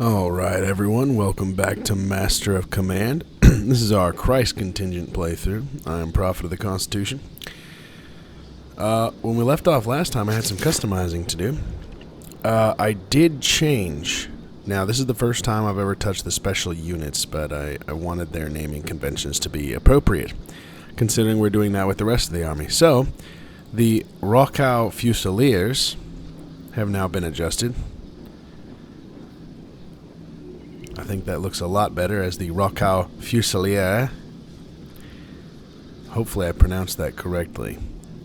Alright everyone, welcome back to Master of Command. This is our Kreis Contingent playthrough. I am Prophet of the Constitution. When we left off last time, I had some customizing to do. I did change. Now, this is the first time I've ever touched the special units, but I wanted their naming conventions to be appropriate, considering we're doing that with the rest of the army. So, the Kronoskaf Fusiliers have now been adjusted. I think that looks a lot better as the Kronoskaf Fusilier. Hopefully I pronounced that correctly.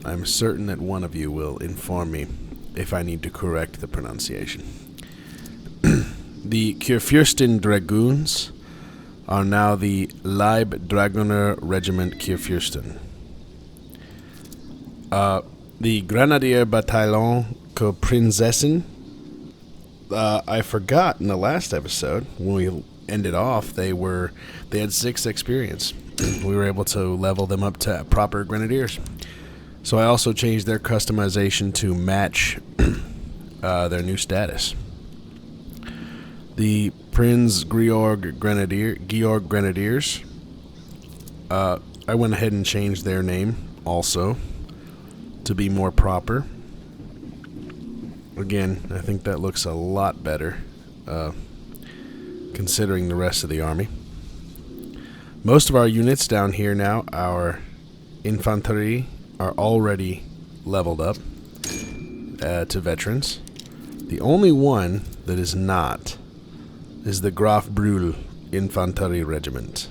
I'm certain that one of you will inform me if I need to correct the pronunciation. The Kurfürsten Dragoons are now the Leibdragoner Regiment Kurfürsten. The Grenadier Bataillon Prinzessin. I forgot in the last episode when we ended off they had 6 experience. We were able to level them up to proper grenadiers. So I also changed their customization to match their new status. The Prinz Georg Grenadiers. I went ahead and changed their name also to be more proper. Again, I think that looks a lot better, considering the rest of the army. Most of our units down here now, our infantry, are already leveled up to veterans. The only one that is not is the Graf Brühl Infantry Regiment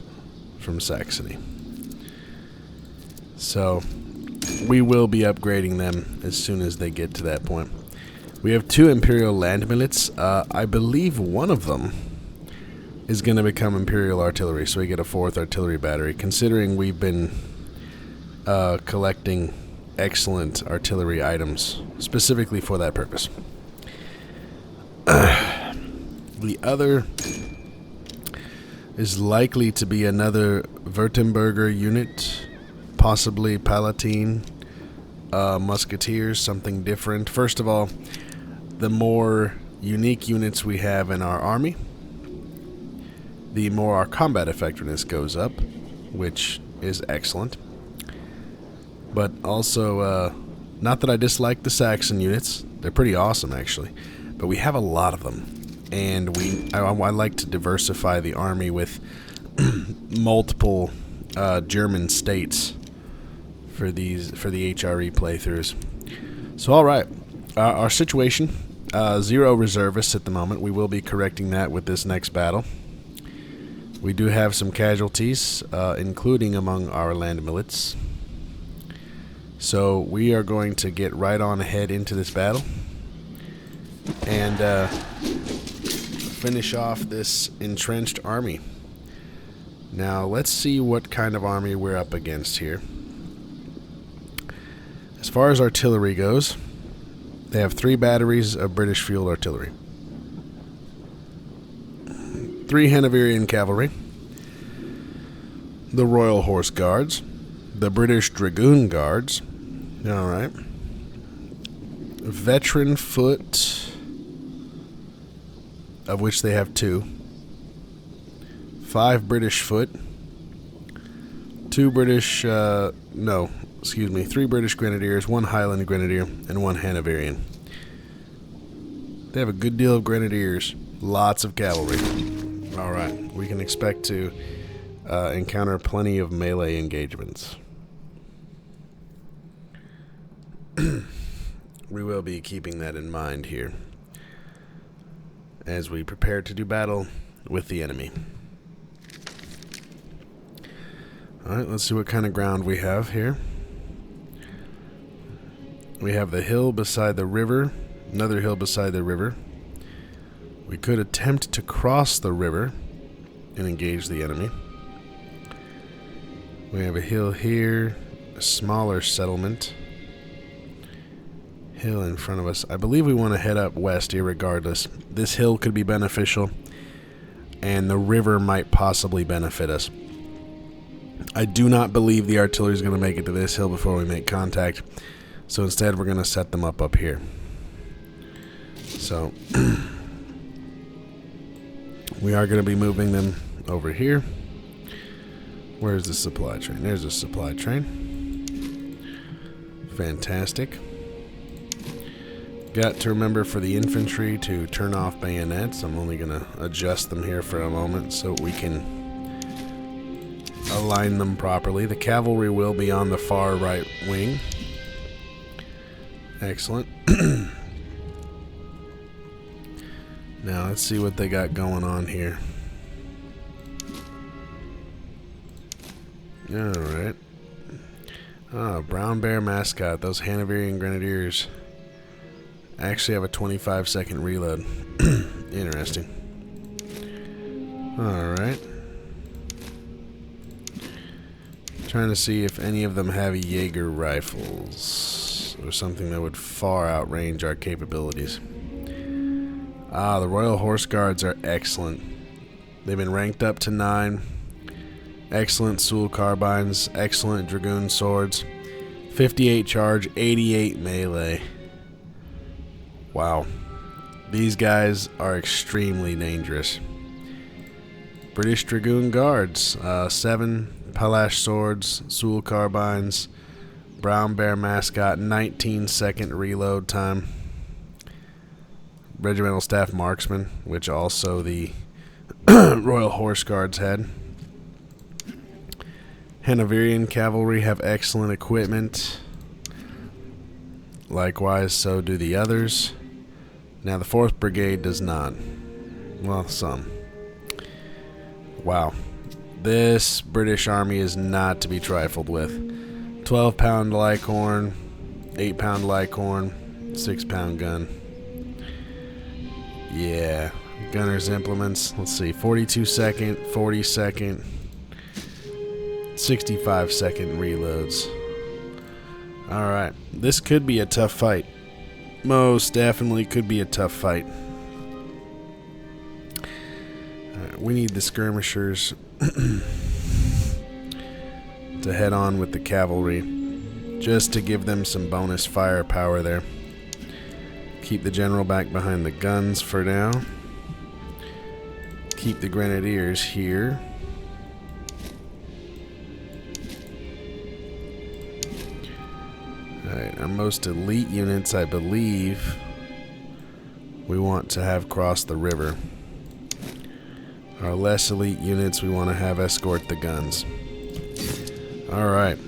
from Saxony. So, we will be upgrading them as soon as they get to that point. We have 2 Imperial land milits. I believe one of them is going to become Imperial Artillery, so we get a 4th artillery battery, considering we've been collecting excellent artillery items specifically for that purpose. The other is likely to be another Württemberger unit, possibly Palatine, Musketeers, something different. First of all, the more unique units we have in our army, the more our combat effectiveness goes up, which is excellent. But also, not that I dislike the Saxon units. They're pretty awesome, actually. But we have a lot of them. And I like to diversify the army with multiple German states for the HRE playthroughs. So, alright. Our situation, 0 reservists at the moment. We will be correcting that with this next battle. We do have some casualties, including among our land milits. So we are going to get right on ahead into this battle and finish off this entrenched army. Now let's see what kind of army we're up against here. As far as artillery goes, they have 3 batteries of British field artillery, 3 Hanoverian cavalry, the Royal Horse Guards, the British Dragoon Guards, alright, veteran foot, of which they have 2, 5 British foot, 3 British Grenadiers, 1 Highland Grenadier, and 1 Hanoverian. They have a good deal of Grenadiers, lots of cavalry. Alright, we can expect to encounter plenty of melee engagements. We will be keeping that in mind here as we prepare to do battle with the enemy. Alright, let's see what kind of ground we have here. We have the hill beside the river, another hill beside the river. We could attempt to cross the river and engage the enemy. We have a hill here, a smaller settlement. Hill in front of us. I believe we want to head up west irregardless. This hill could be beneficial, and the river might possibly benefit us. I do not believe the artillery is going to make it to this hill before we make contact. So instead, we're going to set them up here. So, We are going to be moving them over here. Where's the supply train? There's a supply train. Fantastic. Got to remember for the infantry to turn off bayonets. I'm only going to adjust them here for a moment so we can align them properly. The cavalry will be on the far right wing. Excellent. Now let's see what they got going on here. Alright. Oh, brown bear mascot. Those Hanoverian grenadiers actually have a 25-second reload. Interesting. Alright. Trying to see if any of them have Jaeger rifles or something that would far outrange our capabilities. Ah, the Royal Horse Guards are excellent. They've been ranked up to 9. Excellent Sul carbines, excellent Dragoon swords, 58 charge, 88 melee. Wow. These guys are extremely dangerous. British Dragoon Guards, 7 Palash swords, Sul carbines, brown bear mascot, 19-second reload time. Regimental staff marksman, which also the Royal Horse Guards had. Hanoverian cavalry have excellent equipment. Likewise, so do the others. Now the 4th Brigade does not. Well, some. Wow. This British army is not to be trifled with. 12-pound Lycorn, 8-pound Lycorn, 6-pound gun. Yeah. Gunner's implements. Let's see. 42-second, 40-second, 65-second reloads. Alright. This could be a tough fight. Most definitely could be a tough fight. Alright, we need the skirmishers to head on with the cavalry, just to give them some bonus firepower there. Keep the general back behind the guns for now. Keep the grenadiers here. Alright, our most elite units, I believe, we want to have cross the river. Our less elite units we want to have escort the guns. Alright.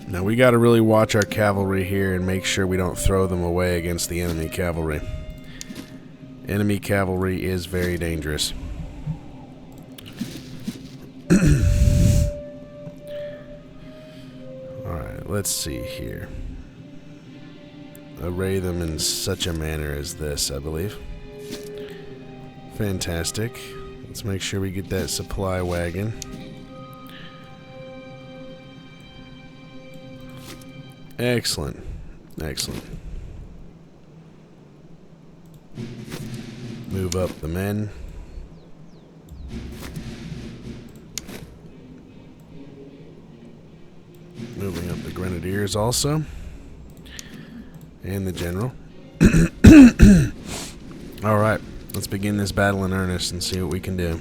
Now we got to really watch our cavalry here and make sure we don't throw them away against the enemy cavalry. Enemy cavalry is very dangerous. Alright, let's see here. Array them in such a manner as this, I believe. Fantastic. Let's make sure we get that supply wagon. Excellent. Excellent. Move up the men. Moving up the grenadiers also. And the general. Alright. Let's begin this battle in earnest and see what we can do.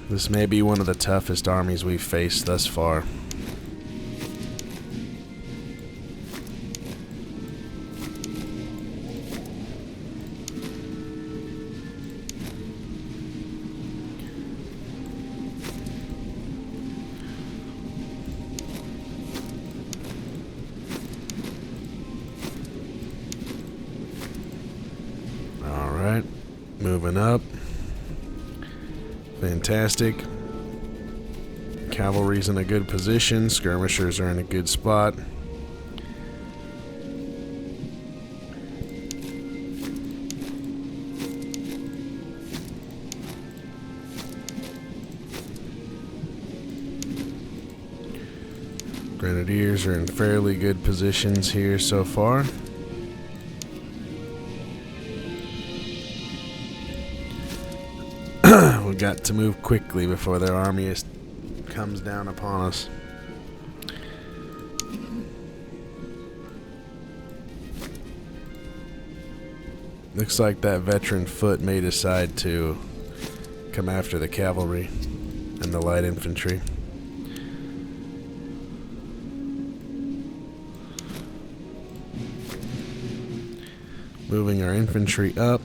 This may be one of the toughest armies we've faced thus far. Alright, moving up. Fantastic. Cavalry's in a good position. Skirmishers are in a good spot. Grenadiers are in fairly good positions here so far. We got to move quickly before their army comes down upon us. Looks like that veteran foot may decide to come after the cavalry and the light infantry. Moving our infantry up.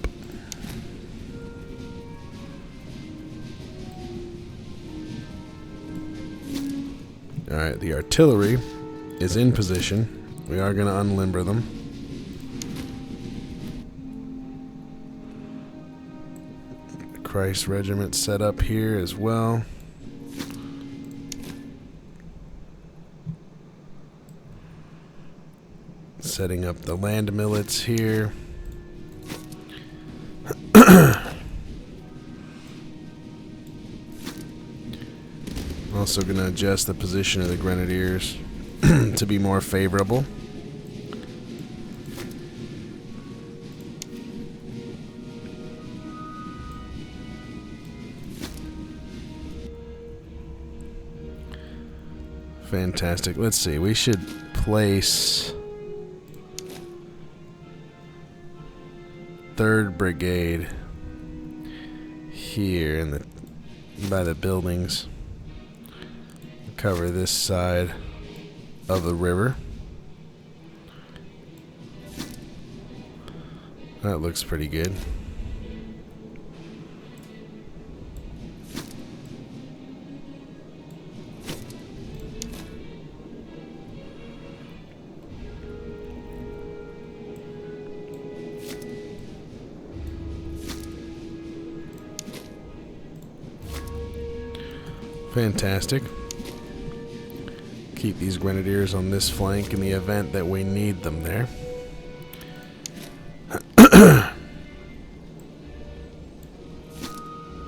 Alright, the artillery is in position. We are going to unlimber them. The Kreis regiment set up here as well. Setting up the land millets here. Also going to adjust the position of the grenadiers to be more favorable. Fantastic. Let's see. We should place 3rd Brigade here in the by the buildings. Cover this side of the river. That looks pretty good. Fantastic. Keep these grenadiers on this flank in the event that we need them there.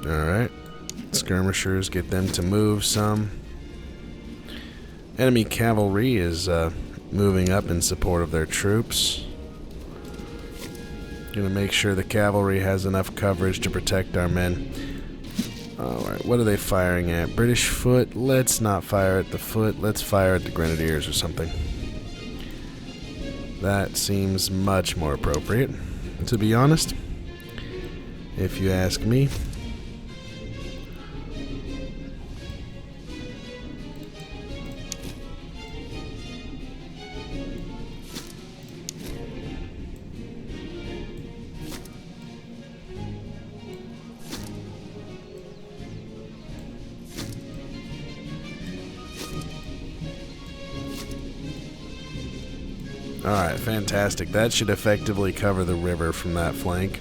Alright. Skirmishers, get them to move some. Enemy cavalry is moving up in support of their troops. Gonna make sure the cavalry has enough coverage to protect our men. Alright, what are they firing at? British foot? Let's not fire at the foot. Let's fire at the grenadiers or something. That seems much more appropriate, to be honest, if you ask me. Alright, fantastic. That should effectively cover the river from that flank.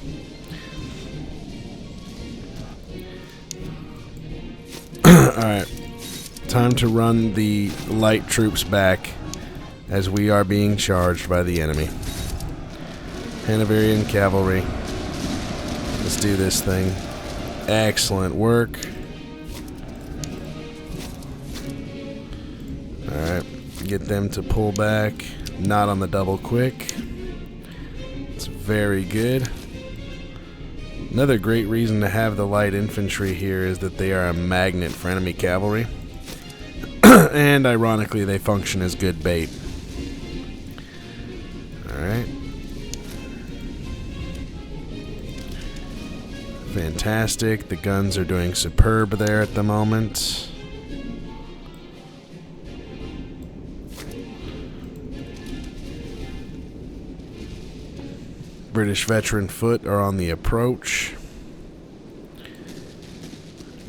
Alright, time to run the light troops back as we are being charged by the enemy. Hanoverian cavalry. Let's do this thing. Excellent work. Alright, get them to pull back. Not on the double quick. It's very good. Another great reason to have the light infantry here is that they are a magnet for enemy cavalry. And ironically, they function as good bait. Alright. Fantastic. The guns are doing superb there at the moment. British veteran foot are on the approach.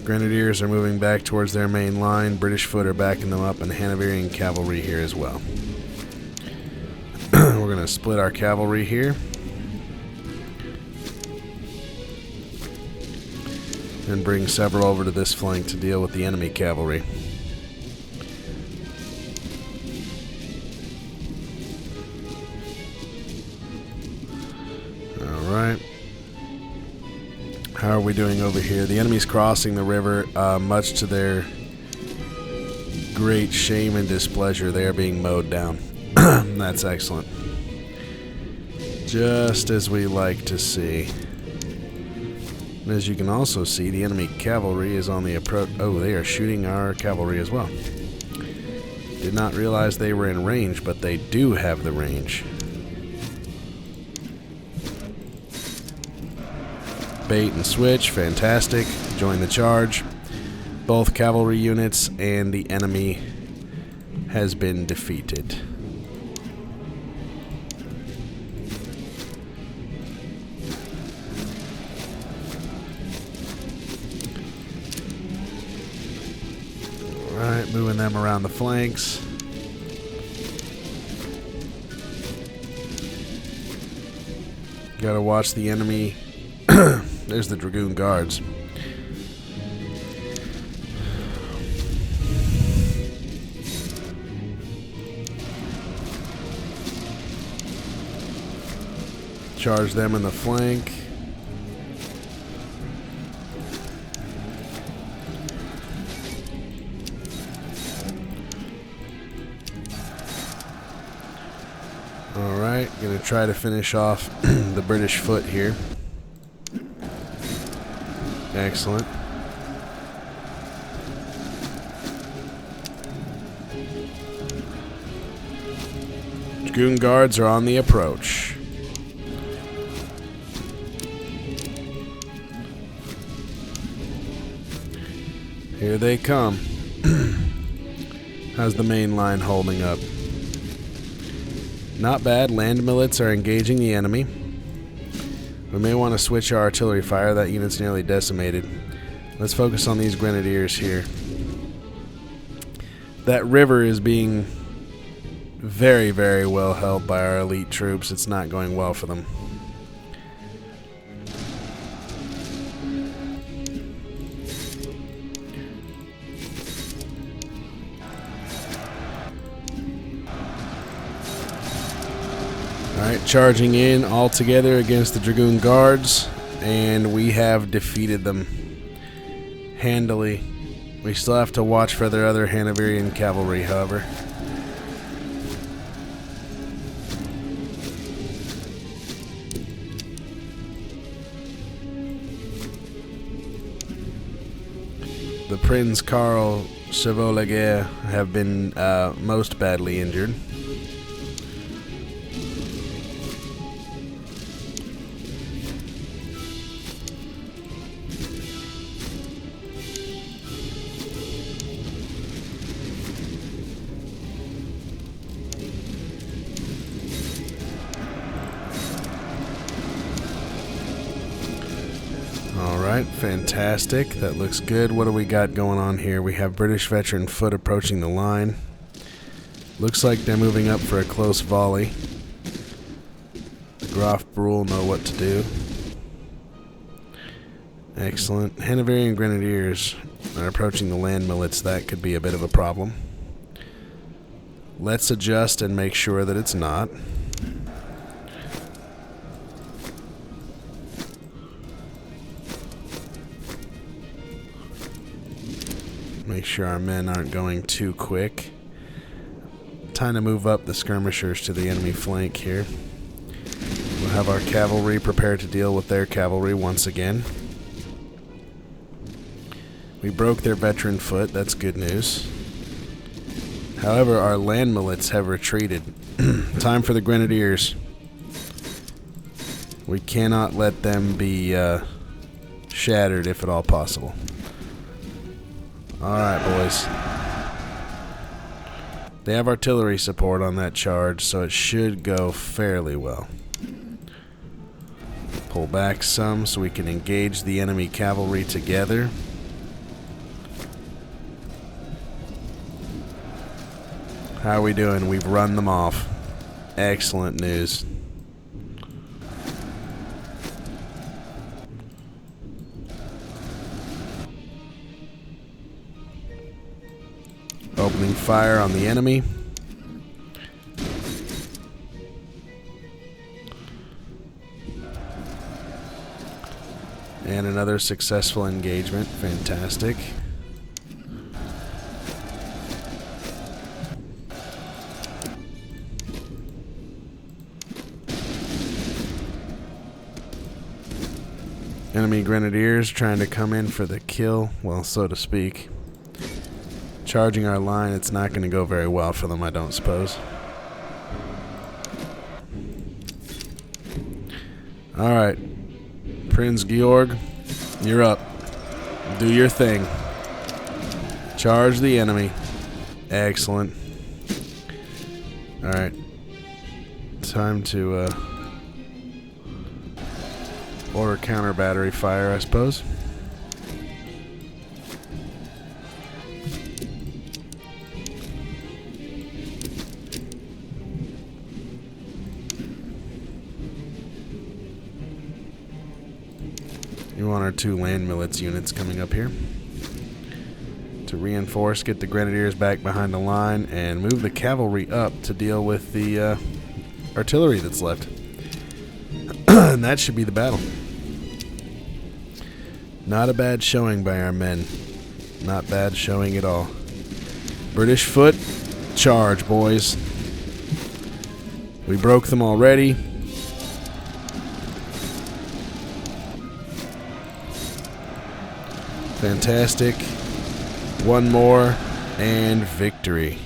Grenadiers are moving back towards their main line. British foot are backing them up, and Hanoverian cavalry here as well. We're going to split our cavalry here. And bring several over to this flank to deal with the enemy cavalry. Alright. How are we doing over here? The enemy's crossing the river, much to their great shame and displeasure. They are being mowed down. That's excellent. Just as we like to see. And as you can also see, the enemy cavalry is on the approach. Oh, they are shooting our cavalry as well. Did not realize they were in range, but they do have the range. bait and switch. Fantastic. Join the charge. Both cavalry units and the enemy has been defeated. Alright, moving them around the flanks. Gotta watch the enemy. There's the Dragoon Guards. Charge them in the flank. Alright, gonna try to finish off the British foot here. Excellent. Dragoon Guards are on the approach. Here they come. How's the main line holding up? Not bad. Land millets are engaging the enemy. We may want to switch our artillery fire. That unit's nearly decimated. Let's focus on these grenadiers here. That river is being very, very well held by our elite troops. It's not going well for them. Alright, charging in all together against the Dragoon Guards, and we have defeated them handily. We still have to watch for their other Hanoverian cavalry, however. The Prince Karl Chevauleger have been most badly injured. Alright, fantastic. That looks good. What do we got going on here? We have British veteran foot approaching the line. Looks like they're moving up for a close volley. The Graf Brule know what to do. Excellent. Hanoverian Grenadiers are approaching the land millets. That could be a bit of a problem. Let's adjust and make sure that it's not. Make sure our men aren't going too quick. Time to move up the skirmishers to the enemy flank here. We'll have our cavalry prepared to deal with their cavalry once again. We broke their veteran foot. That's good news. However, our land millets have retreated. Time for the grenadiers. We cannot let them be shattered if at all possible. Alright, boys. They have artillery support on that charge, so it should go fairly well. Pull back some so we can engage the enemy cavalry together. How are we doing? We've run them off. Excellent news. Opening fire on the enemy. And another successful engagement. Fantastic. Enemy grenadiers trying to come in for the kill, well, so to speak. Charging our line, it's not going to go very well for them, I don't suppose. Alright. Prince Georg You're up. Do your thing. Charge the enemy. Excellent. Alright. Time to order counter battery fire, I suppose. You want our 2 land millets units coming up here to reinforce, get the grenadiers back behind the line, and move the cavalry up to deal with the artillery that's left. And that should be the battle. Not a bad showing by our men. Not bad showing at all. British foot, charge, boys. We broke them already. Fantastic. One more, and victory.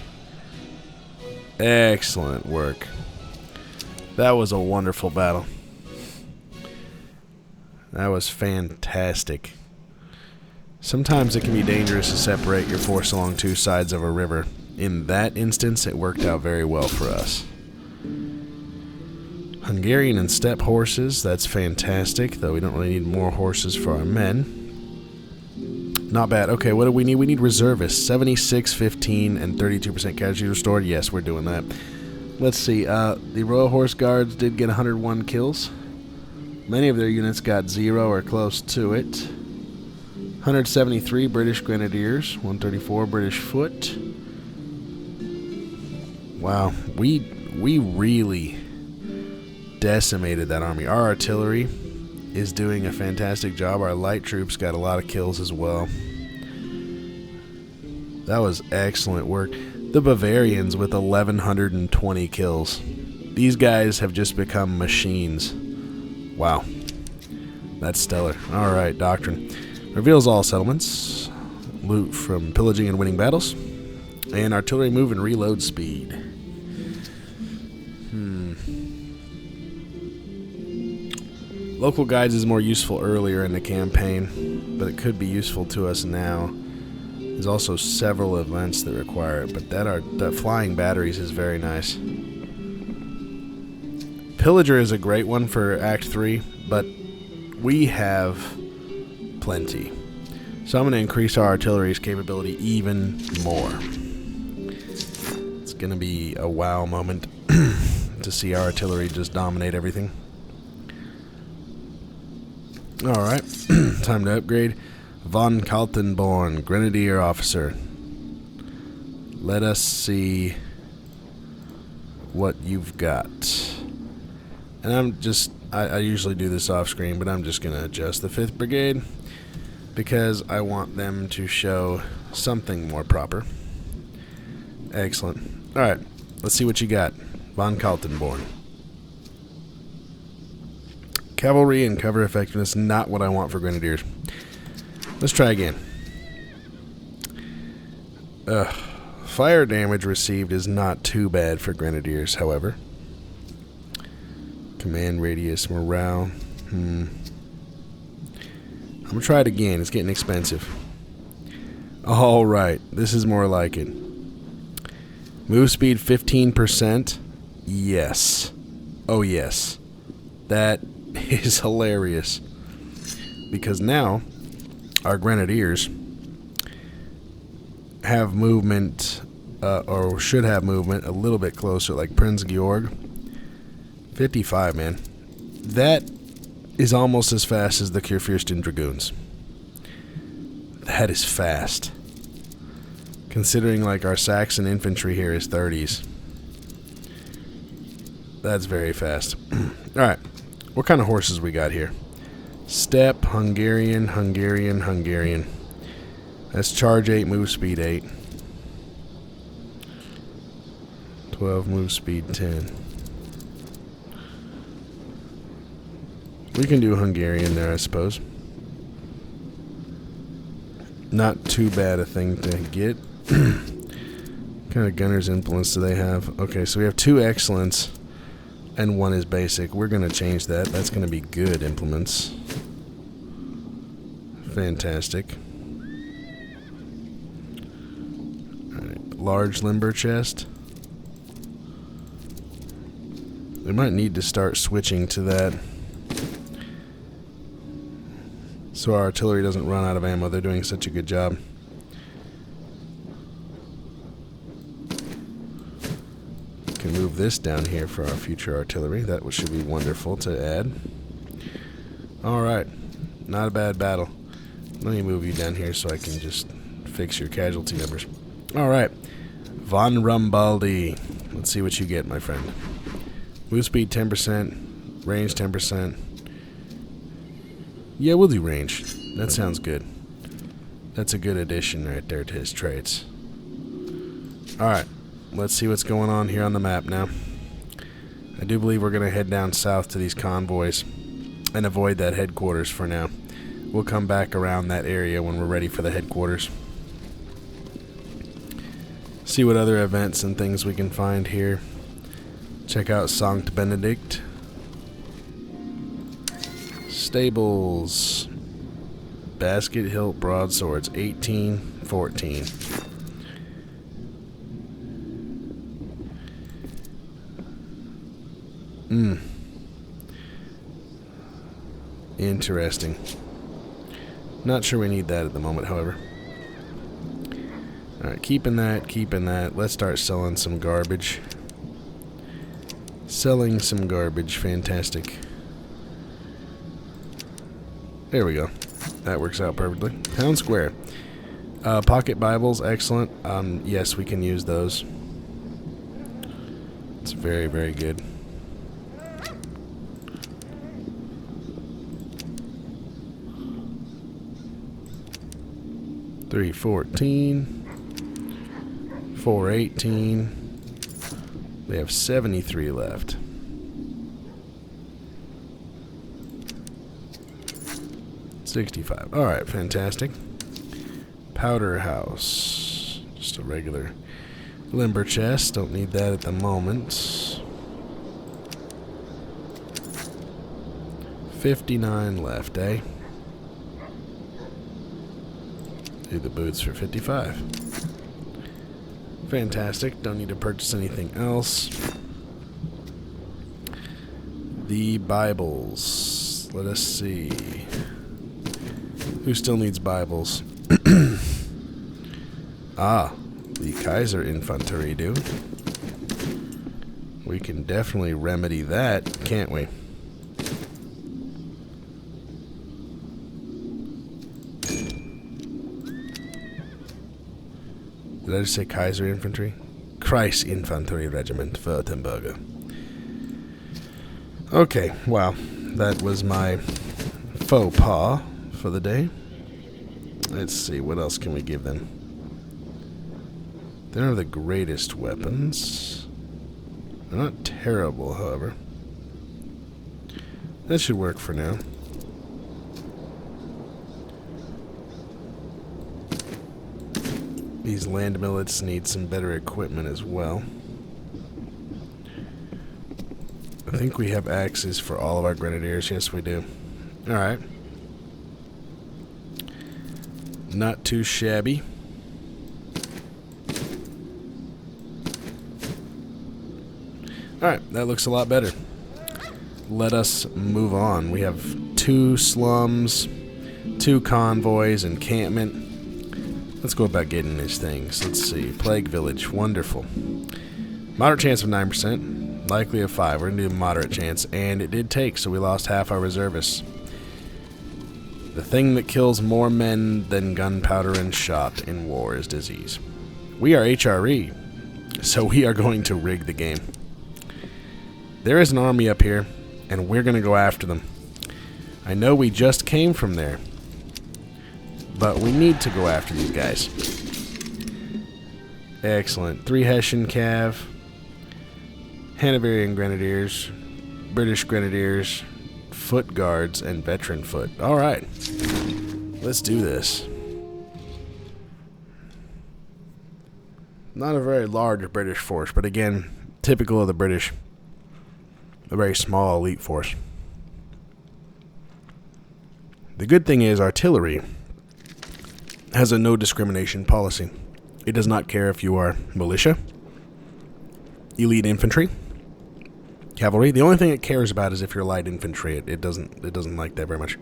Excellent work. That was a wonderful battle. That was fantastic. Sometimes it can be dangerous to separate your force along 2 sides of a river. In that instance, it worked out very well for us. Hungarian and steppe horses, that's fantastic, though we don't really need more horses for our men. Not bad. Okay, what do we need? We need reservists. 76, 15, and 32% casualty restored. Yes, we're doing that. Let's see. The Royal Horse Guards did get 101 kills. Many of their units got 0 or close to it. 173 British Grenadiers. 134 British Foot. Wow. We really decimated that army. Our artillery is doing a fantastic job. Our light troops got a lot of kills as well. That was excellent work. The Bavarians with 1,120 kills. These guys have just become machines. Wow. That's stellar. Alright, doctrine. Reveals all settlements. Loot from pillaging and winning battles. And artillery move and reload speed. Local guides is more useful earlier in the campaign, but it could be useful to us now. There's also several events that require it, but that flying batteries is very nice. Pillager is a great one for Act 3, but we have plenty. So I'm going to increase our artillery's capability even more. It's going to be a wow moment to see our artillery just dominate everything. Alright, time to upgrade. Von Kaltenborn, Grenadier Officer. Let us see what you've got. And I usually do this off screen, but I'm just going to adjust the 5th Brigade because I want them to show something more proper. Excellent. Alright, let's see what you got. Von Kaltenborn. Cavalry and cover effectiveness, not what I want for Grenadiers. Let's try again. Fire damage received is not too bad for Grenadiers, however. Command radius, morale. I'm going to try it again. It's getting expensive. Alright, this is more like it. Move speed 15%. Yes. Oh yes. That is hilarious. Because now our Grenadiers have movement, or should have movement a little bit closer, like Prince Georg. 55, man. That is almost as fast as the Kurfürsten Dragoons. That is fast. Considering like our Saxon infantry here is 30s. That's very fast. Alright. What kind of horses we got here? Steppe, Hungarian, Hungarian, Hungarian. That's charge 8, move speed 8. 12, move speed 10. We can do Hungarian there, I suppose. Not too bad a thing to get. What kind of gunner's influence do they have? Okay, so we have 2 excellence and 1 is basic. We're going to change that. That's going to be good implements. Fantastic. Alright, large limber chest. We might need to start switching to that, so our artillery doesn't run out of ammo. They're doing such a good job. Can move this down here for our future artillery. That should be wonderful to add. Alright. Not a bad battle. Let me move you down here so I can just fix your casualty numbers. Alright. Von Rumbaldi. Let's see what you get, my friend. Move speed 10%. Range 10%. Yeah, we'll do range. That sounds good. That's a good addition right there to his traits. Alright. Let's see what's going on here on the map now. I do believe we're going to head down south to these convoys and avoid that headquarters for now. We'll come back around that area when we're ready for the headquarters. See what other events and things we can find here. Check out Sankt Benedict. Stables. Basket hilt broadswords. 1814. Interesting. Not sure we need that at the moment, however. Alright, keeping that. Let's start selling some garbage. Selling some garbage. Fantastic. There we go. That works out perfectly. Town Square. Pocket Bibles, excellent. Yes, we can use those. It's very, very good. $314, $418. We have 73 left. $65. All right, fantastic. Powder house, just a regular limber chest. Don't need that at the moment. 59 left, eh? Do the boots for 55. Fantastic. Don't need to purchase anything else. The Bibles. Let us see. Who still needs Bibles? The Kaiser Infantry do. We can definitely remedy that, can't we? Did I just say Kaiser Infantry? Kreis Infantry Regiment, Württemberg. Okay, wow. That was my faux pas for the day. Let's see, what else can we give them? They don't have the greatest weapons. They're not terrible, however. That should work for now. These land millets need some better equipment as well. I think we have axes for all of our grenadiers. Yes, we do. Alright. Not too shabby. Alright, that looks a lot better. Let us move on. We have 2 slums, 2 convoys, encampment. Let's go about getting these things. Let's see. Plague Village. Wonderful. Moderate chance of 9%. Likely of 5. We're going to do moderate chance. And it did take, so we lost half our reservists. The thing that kills more men than gunpowder and shot in war is disease. We are HRE, so we are going to rig the game. There is an army up here, and we're going to go after them. I know we just came from there, but we need to go after these guys. Excellent. 3 Hessian Cav, Hanoverian Grenadiers, British Grenadiers, Foot Guards, and Veteran Foot. Alright. Let's do this. Not a very large British force, but again, typical of the British. A very small elite force. The good thing is artillery has a no discrimination policy. It does not care if you are militia, elite infantry, cavalry. The only thing it cares about is if you're light infantry. It doesn't like that very much.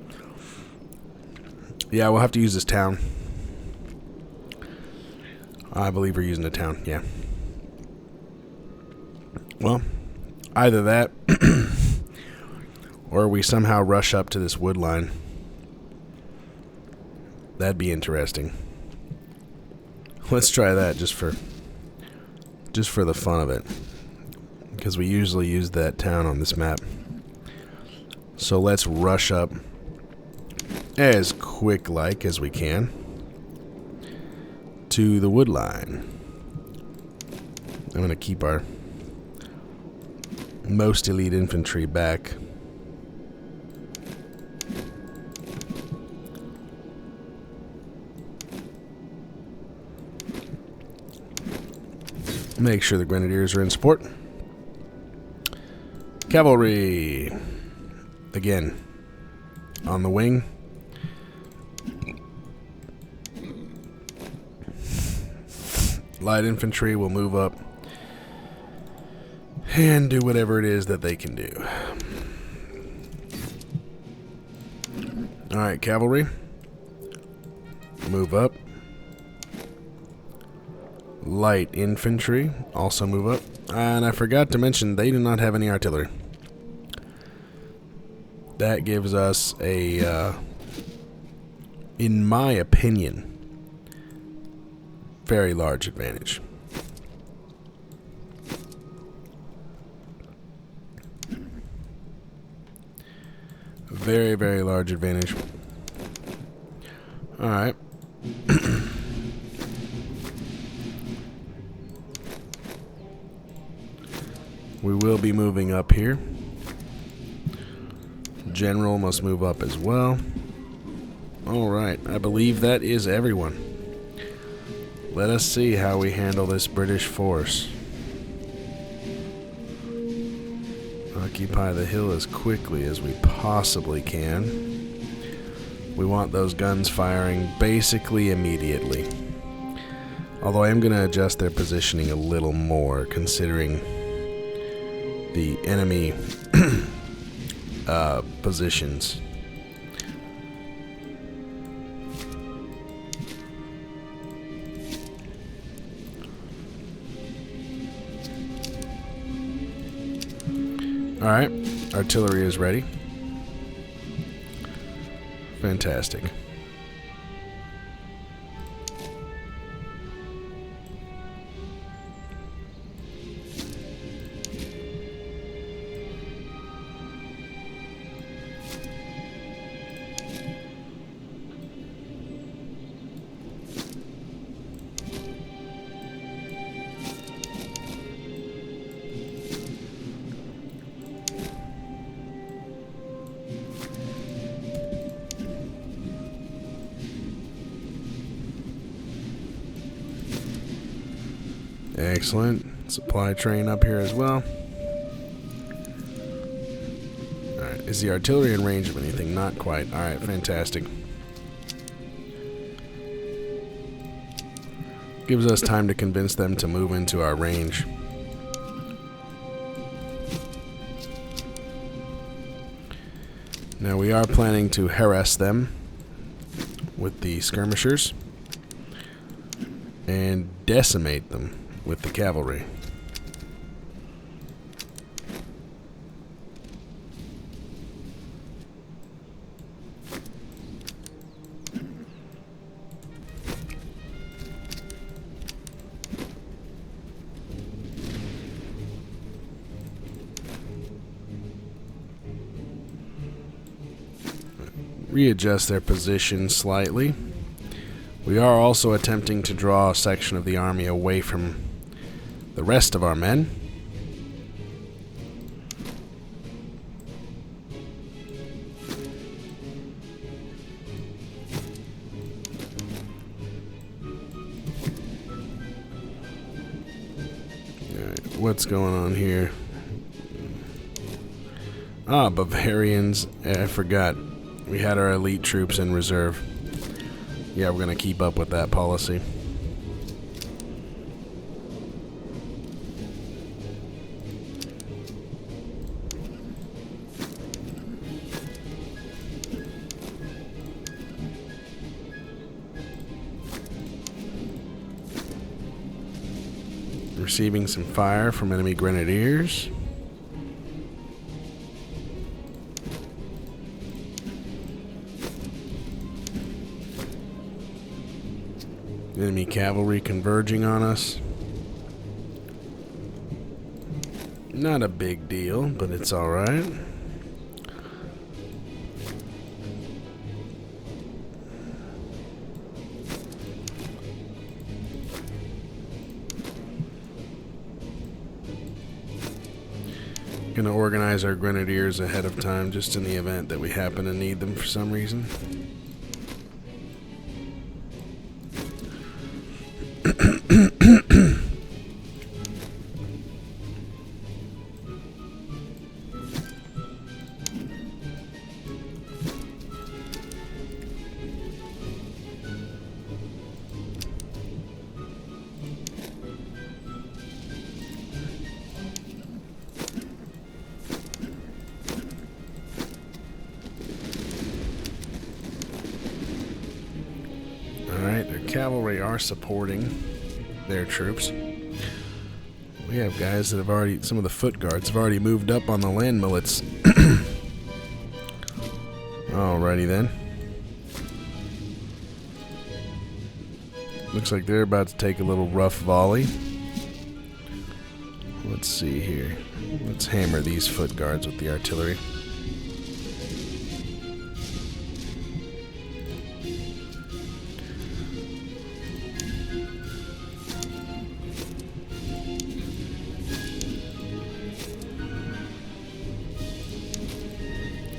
Yeah, we'll have to use this town. I believe we're using the town, yeah. Well, either that or we somehow rush up to this wood line. That'd be interesting. Let's try that just for the fun of it, because we usually use that town on this map. So let's rush up as quick-like as we can to the wood line. I'm going to keep our most elite infantry back. Make sure the grenadiers are in support. Cavalry, again, on the wing. Light infantry will move up and do whatever it is that they can do. Alright, cavalry, move up. Light infantry also move up. And I forgot to mention, they do not have any artillery. That gives us a, in my opinion, very large advantage. Very, very large advantage. Alright. We will be moving up here. General must move up as well. Alright, I believe that is everyone. Let us see how we handle this British force. Occupy the hill as quickly as we possibly can. We want those guns firing basically immediately. Although I am going to adjust their positioning a little more, considering the enemy positions. Alright, artillery is ready. Fantastic. Excellent. Supply train up here as well. Alright, is the artillery in range of anything? Not quite. Alright, fantastic. Gives us time to convince them to move into our range. Now we are planning to harass them with the skirmishers and decimate them with the cavalry. Readjust their position slightly. We are also attempting to draw a section of the army away from the rest of our men. Alright, what's going on here? Ah, Bavarians. I forgot. We had our elite troops in reserve. Yeah, we're going to keep up with that policy. Receiving some fire from enemy grenadiers. Enemy cavalry converging on us. Not a big deal, but it's alright. Gonna organize our grenadiers ahead of time just in the event that we happen to need them for some reason. Alright, their cavalry are supporting their troops. We have guys that have already, some of the foot guards have already moved up on the land millets. Alrighty then. Looks like they're about to take a little rough volley. Let's see here. Let's hammer these foot guards with the artillery.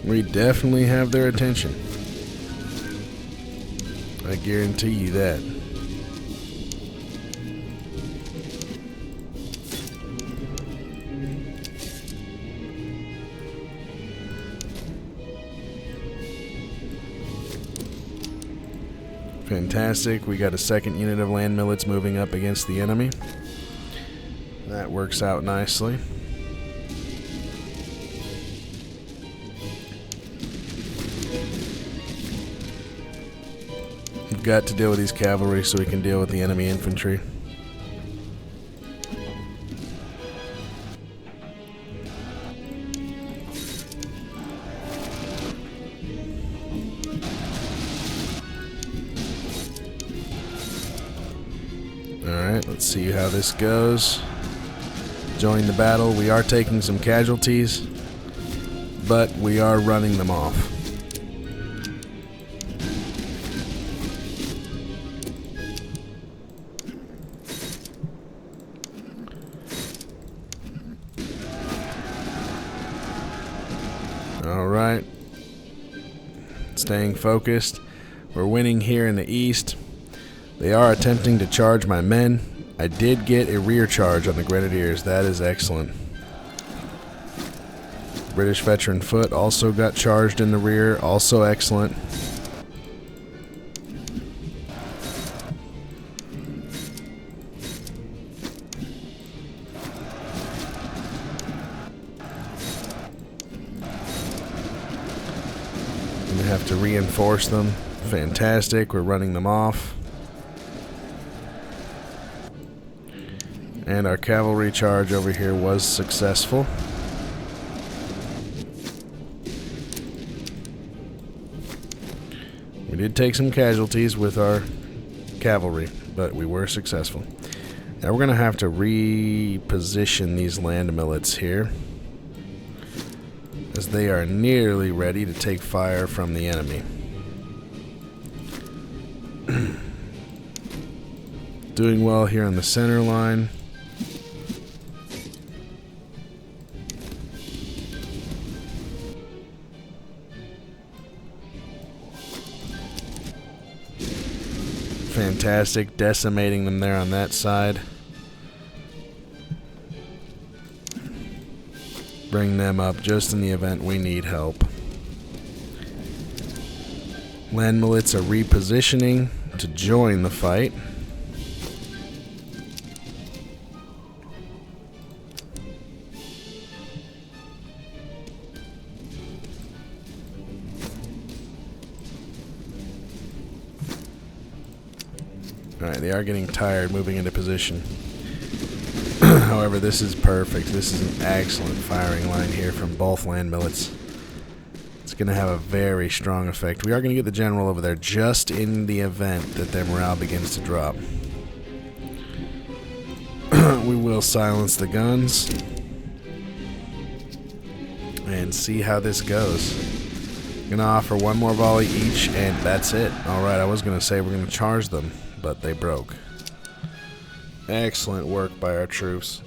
We definitely have their attention. I guarantee you that. Fantastic. We got a second unit of land millets moving up against the enemy. That works out nicely. We've got to deal with these cavalry so we can deal with the enemy infantry. Alright, let's see how this goes. Join the battle. We are taking some casualties, but we are running them off. Alright. Staying focused. We're winning here in the east. They are attempting to charge my men. I did get a rear charge on the grenadiers. That is excellent. British veteran foot also got charged in the rear. Also excellent. We have to reinforce them. Fantastic. We're running them off. And our cavalry charge over here was successful. We did take some casualties with our cavalry, but we were successful. Now we're going to have to reposition these land millets here, as they are nearly ready to take fire from the enemy. Doing well here on the center line. Fantastic, decimating them there on that side. Bring them up just in the event we need help. Land millets are repositioning to join the fight. Alright, they are getting tired moving into position. However, this is perfect. This is an excellent firing line here from both land millets. It's going to have a very strong effect. We are going to get the general over there just in the event that their morale begins to drop. We will silence the guns and see how this goes. Going to offer one more volley each, and that's it. Alright, I was going to say we're going to charge them, but they broke. Excellent work by our troops.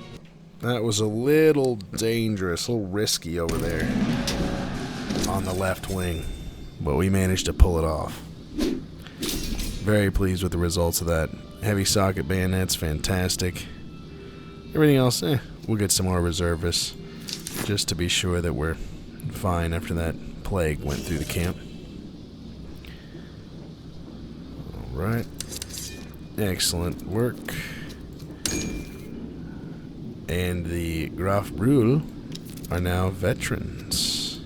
That was a little dangerous, a little risky over there on the left wing, but we managed to pull it off. Very pleased with the results of that. Heavy socket bayonets, fantastic. Everything else, we'll get some more reservists just to be sure that we're fine after that plague went through the camp. Alright. Excellent work. And the Graf Brühl are now veterans.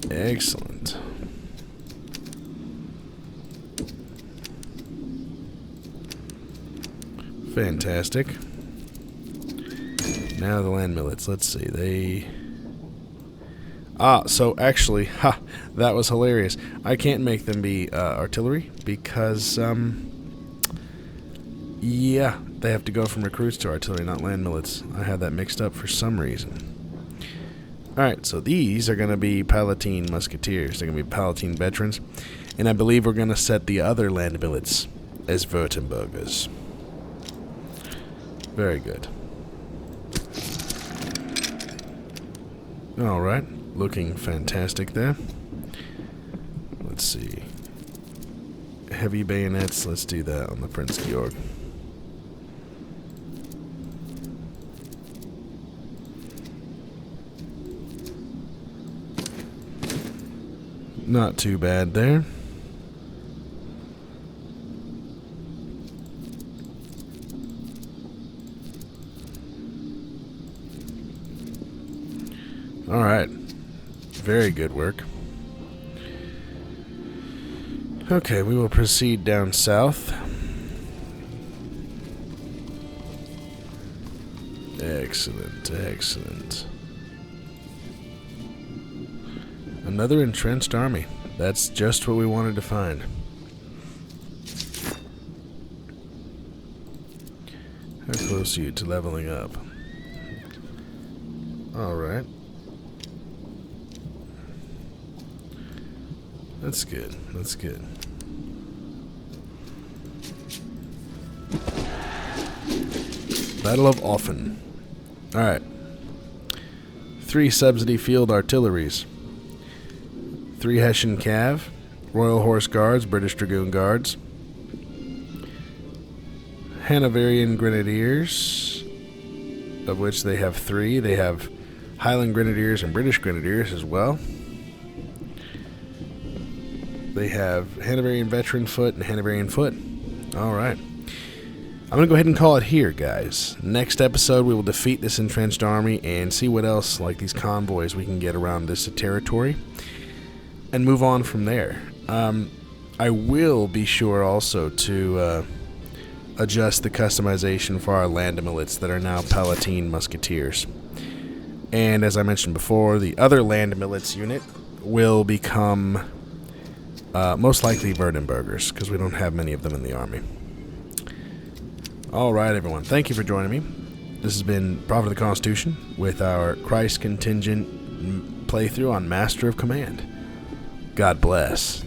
Excellent. Fantastic. Now the land millets. Let's see. So actually, that was hilarious. I can't make them be artillery because, yeah, they have to go from recruits to artillery, not land millets. I had that mixed up for some reason. Alright, so these are going to be Palatine Musketeers. They're going to be Palatine veterans. And I believe we're going to set the other land millets as Württembergers. Very good. Alright, looking fantastic there. Let's see. Heavy bayonets, let's do that on the Prince Georg. Not too bad there. Alright. Very good work. Okay, we will proceed down south. Excellent, excellent. Another entrenched army. That's just what we wanted to find. How close are you to leveling up? Alright. That's good. That's good. Battle of Offen. Alright. 3 subsidy field artilleries. 3 Hessian Cav. Royal Horse Guards, British Dragoon Guards. Hanoverian Grenadiers, of which they have 3. They have Highland Grenadiers and British Grenadiers as well. They have Hanoverian Veteran Foot and Hanoverian Foot. Alright. I'm going to go ahead and call it here, guys. Next episode, we will defeat this entrenched army and see what else, like these convoys, we can get around this territory. And move on from there. I will be sure also to adjust the customization for our land millets that are now Palatine Musketeers. And as I mentioned before, the other land millets unit will become most likely Württembergers, because we don't have many of them in the army. Alright, everyone. Thank you for joining me. This has been Prophet of the Constitution with our Kreis Contingent playthrough on Master of Command. God bless.